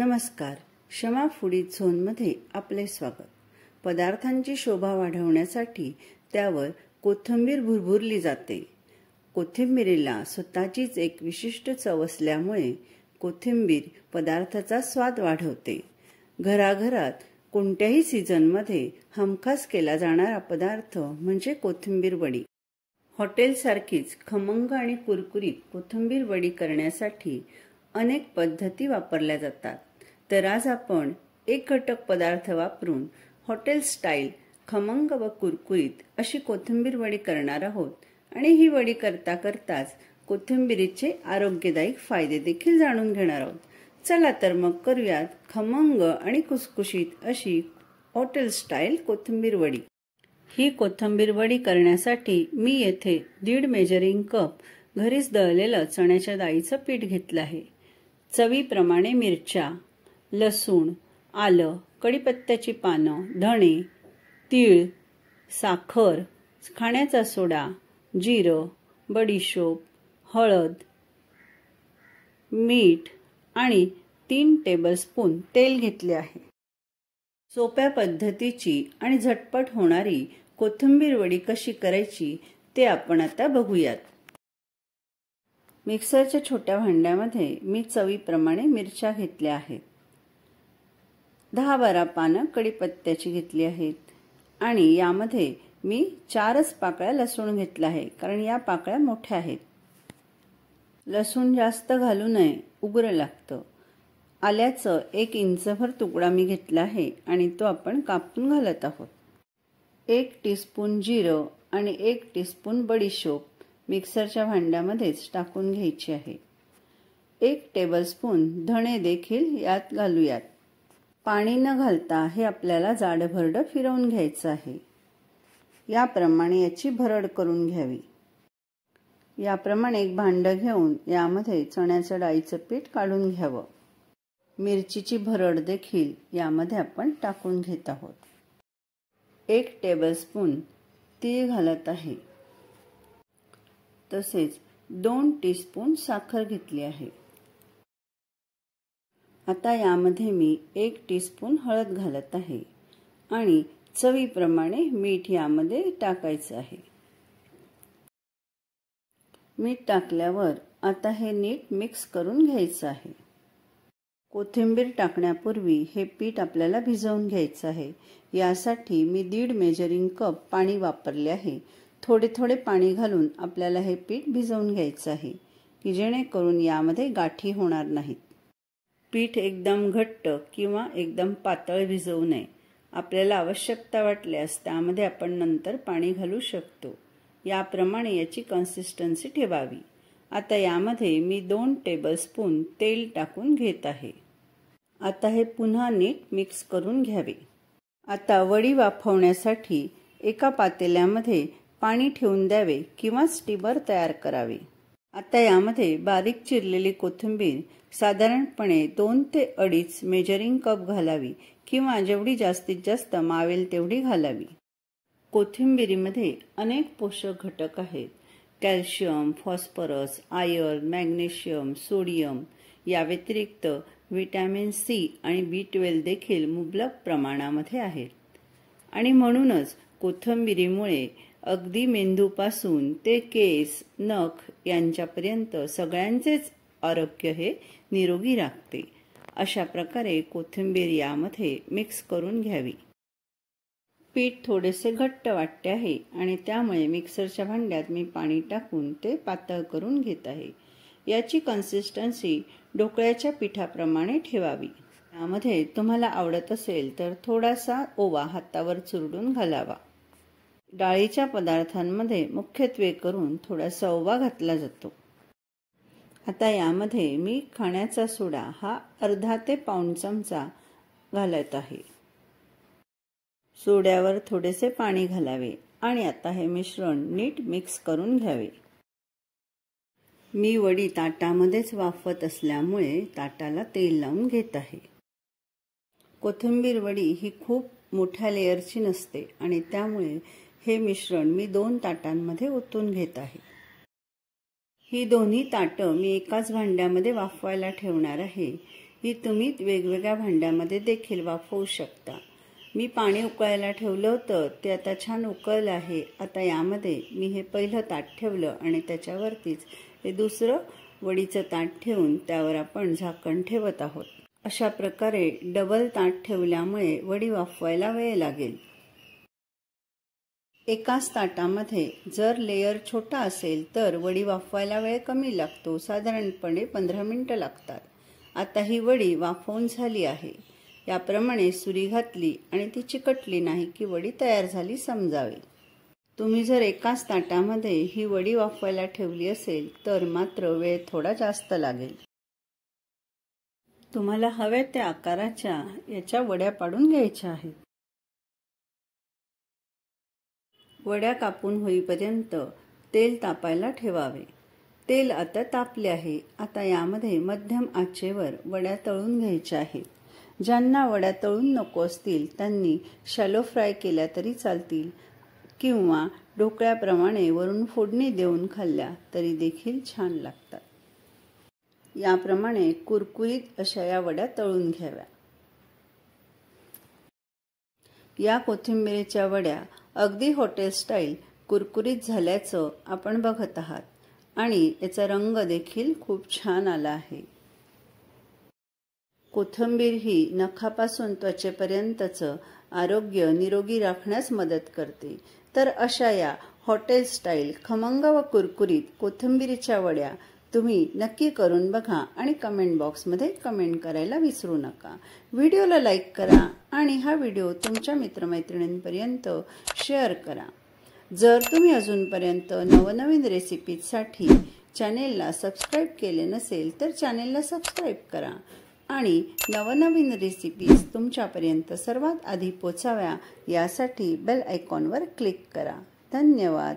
नमस्कार. शमा फूडी झोनमध्ये आपले स्वागत. पदार्थांची शोभा वाढवण्यासाठी त्यावर कोथिंबीर भुरभुरली जाते. कोथिंबीरीला स्वतःचीच एक विशिष्ट चव असल्यामुळे कोथिंबीर पदार्थाचा स्वाद वाढवते. घराघरात कोणत्याही सीझनमध्ये हमखास केला जाणारा पदार्थ म्हणजे कोथिंबीर वडी. हॉटेलसारखीच खमंग आणि कुरकुरीत कोथिंबीर वडी करण्यासाठी अनेक पद्धती वापरल्या जातात. तर आज आपण एक घटक पदार्थ वापरून हॉटेल स्टाईल खमंग व कुरकुरीत अशी कोथिंबीर वडी करणार आहोत आणि ही वडी करता करताच कोथिंबीरीचे आरोग्यदायी फायदे देखील जाणून घेणार आहोत. चला तर मग करूयात खमंग आणि खुसखुशीत अशी हॉटेल स्टाईल कोथिंबीर वडी. ही कोथिंबीर वडी करण्यासाठी मी येथे 1.5 मेजरिंग कप घरीच दळलेलं चण्याच्या डाळीचं पीठ घेतलं आहे. चवीप्रमाणे मिरच्या, लसूण, आलं, कढीपत्त्याची पानं, धणे, तीळ, साखर, खाण्याचा सोडा, जिरं, बडीशोप, हळद, मीठ आणि 3 टेबलस्पून तेल घेतले आहे. सोप्या पद्धतीची आणि झटपट होणारी कोथिंबीर वडी कशी करायची ते आपण आता बघूयात. मिक्सरच्या छोट्या भांड्यामध्ये मी चवीप्रमाणे मिरच्या घेतल्या आहेत. 10-12 पानं कढीपत्त्याची घेतली आहेत आणि यामध्ये मी 4 पाकळ्या लसूण घेतला आहे, कारण या पाकळ्या मोठ्या आहेत. लसूण जास्त घालू नये, उग्र लागतं. आल्याचं 1 इंचभर तुकडा मी घेतला आहे आणि तो आपण कापून घालत आहोत. 1 टीस्पून जिरं आणि 1 टीस्पून बडीशोप मिक्सरच्या भांड्यामध्येच टाकून घ्यायची आहे. 1 टेबलस्पून धणे देखील यात घालूयात. पाणी न घालता हे आपल्याला जाडभरड फिरवून घ्यायचं आहे. याप्रमाणे याची भरड करून घ्यावी. याप्रमाणे एक भांडं घेऊन यामध्ये चण्याच्या डाळीचं पीठ काढून घ्यावं. मिरचीची भरड देखील यामध्ये आपण टाकून घेत आहोत. 1 टेबलस्पून तीळ घालत आहे. तसेच 2 टीस्पून साखर घेतली आहे. आता यामध्ये मी 1 टीस्पून हळद घालत आहे आणि चवीप्रमाणे मीठ यामध्ये टाकायचं आहे. मीठ टाकल्यावर आता हे नीट मिक्स करून घ्यायचं आहे. कोथिंबीर टाकण्यापूर्वी हे पीठ आपल्याला भिजवून घ्यायचं आहे. यासाठी मी 1.5 मेजरिंग कप पाणी वापरले आहे. थोडे थोडे पाणी घालून आपल्याला हे पीठ भिजवून घ्यायचं आहे की जेणेकरून यामध्ये गाठी होणार नाहीत. पीठ एकदम घट्ट किंवा एकदम पातळ भिजवू नये. आपल्याला आवश्यकता वाटल्यास त्यामध्ये आपण नंतर पाणी घालू शकतो. याप्रमाणे याची कन्सिस्टन्सी ठेवावी. आता यामध्ये मी 2 टेबलस्पून तेल टाकून घेत आहे. आता हे पुन्हा नीट मिक्स करून घ्यावे. आता वडी वाफवण्यासाठी एका पातेल्यामध्ये पाणी ठेवून द्यावे किंवा स्टीमर तयार करावे. आता यामध्ये बारीक चिरलेली कोथिंबीर साधारणपणे 2 ते 2.5 मेजरिंग कप घालावी किंवा जेवढी जास्तीत जास्त मावेल तेवढी घालावी. कोथिंबीरीमध्ये अनेक पोषक घटक आहेत. Calcium, phosphorus, iron, magnesium, sodium. या व्यतिरिक्त व्हिटॅमिन सी आणि B12 देखील मुबलक प्रमाणामध्ये आहेत. आणि म्हणूनच कोथिंबीरीमुळे अगदी मेंदूपासून ते केस, नख यांच्यापर्यंत सगळ्यांचेच आरोग्य हे निरोगी राखते. अशा प्रकारे कोथिंबीर यामध्ये मिक्स करून घ्यावी. पीठ थोडेसे घट्ट वाटते आहे आणि त्यामुळे मिक्सरच्या भांड्यात मी पाणी टाकून ते पातळ करून घेत आहे. याची कन्सिस्टन्सी ढोकळ्याच्या पिठाप्रमाणे ठेवावी. यामध्ये तुम्हाला आवडत असेल तर थोडासा ओवा हातावर चुरडून घालावा. डाळीच्या पदार्थांमध्ये मुख्यत्वे करून थोडासा ओवा घातला जातो. आता यामध्ये मी खाण्याचा सोडा हा अर्धा ते पाऊण चमचा घालत आहे. सोड्यावर थोडेसे पाणी घालावे आणि आता हे मिश्रण नीट मिक्स करून घ्यावे. मी वडी ताटामध्येच वाफवत असल्यामुळे ताटाला तेल लावून घेत आहे. कोथिंबीर वडी ही खूप मोठ्या लेअरची नसते आणि त्यामुळे हे मिश्रण मी 2 ताटांमध्ये ओतून घेत आहे. ही दोन्ही ताटं मी एकाच भांड्यामध्ये वाफवायला ठेवणार आहे. ही तुम्ही वेगवेगळ्या भांड्यामध्ये देखील वाफवू शकता। मी पाणी उकळायला ठेवलं होतं, ते आता छान उकळलं आहे। आता यामध्ये मी हे पहिलं ताट ठेवलं आणि त्याच्यावरतीच हे दुसरं वडीचं ताट ठेवून त्यावर आपण झाकण ठेवत आहोत। अशा प्रकारे डबल ताट ठेवल्यामुळे वडी वाफवायला वेळ लागेल। एकाच ताटामध्ये जर लेयर छोटा असेल तर वडी वाफवायला वेळ कमी लागतो, साधारणपणे 15 मिनिटं लागतात। आता ही वडी वाफवून झाली आहे। याप्रमाणे सुरी घातली आणि ती चिकटली नाही की वडी तयार झाली समजावे। तुम्ही जर एकाच ताटामध्ये ही वडी वाफवायला ठेवली असेल तर मात्र वेळ थोडा जास्त लागेल। तुम्हाला हव्या त्या आकाराच्या याच्या वड्या पाडून घ्यायच्या आहेत। वड्या कापून होईपर्यंत तेल तापायला ठेवावे। तेल आता तापले आहे। आता यामध्ये मध्यम आचेवर वड्या तळून घ्यायच्या आहेत। ज्यांना वड्या तळून नको असतील त्यांनी शॅलो फ्राय केल्या तरी चालतील किंवा ढोकळ्याप्रमाणे वरून फोडणी देऊन खाल्ल्या तरी देखील छान लागतात। याप्रमाणे कुरकुरीत अशा या वड्या तळून घ्याव्या। या कोथिंबीरीच्या वड्या अगदी हॉटेल स्टाईल कुरकुरीत झाल्याचं आपण बघत आहात आणि याचा रंग देखील खूप छान आला आहे। कोथिंबीर ही नखापासून त्वचेपर्यंतचं आरोग्य निरोगी राखण्यास मदत करते। तर अशा या हॉटेल स्टाईल खमंग व कुरकुरीत कोथिंबीरीच्या वड्या तुम्ही नक्की करून बघा आणि कमेंट बॉक्समध्ये कमेंट करायला विसरू नका। व्हिडिओला लाईक करा आणि हा व्हिडिओ तुमच्या मित्रमैत्रिणींपर्यंत शेअर करा। जर तुम्ही अजूनपर्यंत नवनवीन रेसिपीसाठी चॅनेलला सबस्क्राईब केले नसेल तर चॅनेलला सबस्क्राईब करा आणि नवनवीन रेसिपीज तुमच्यापर्यंत सर्वात आधी पोचाव्या यासाठी बेल आयकॉनवर क्लिक करा। धन्यवाद।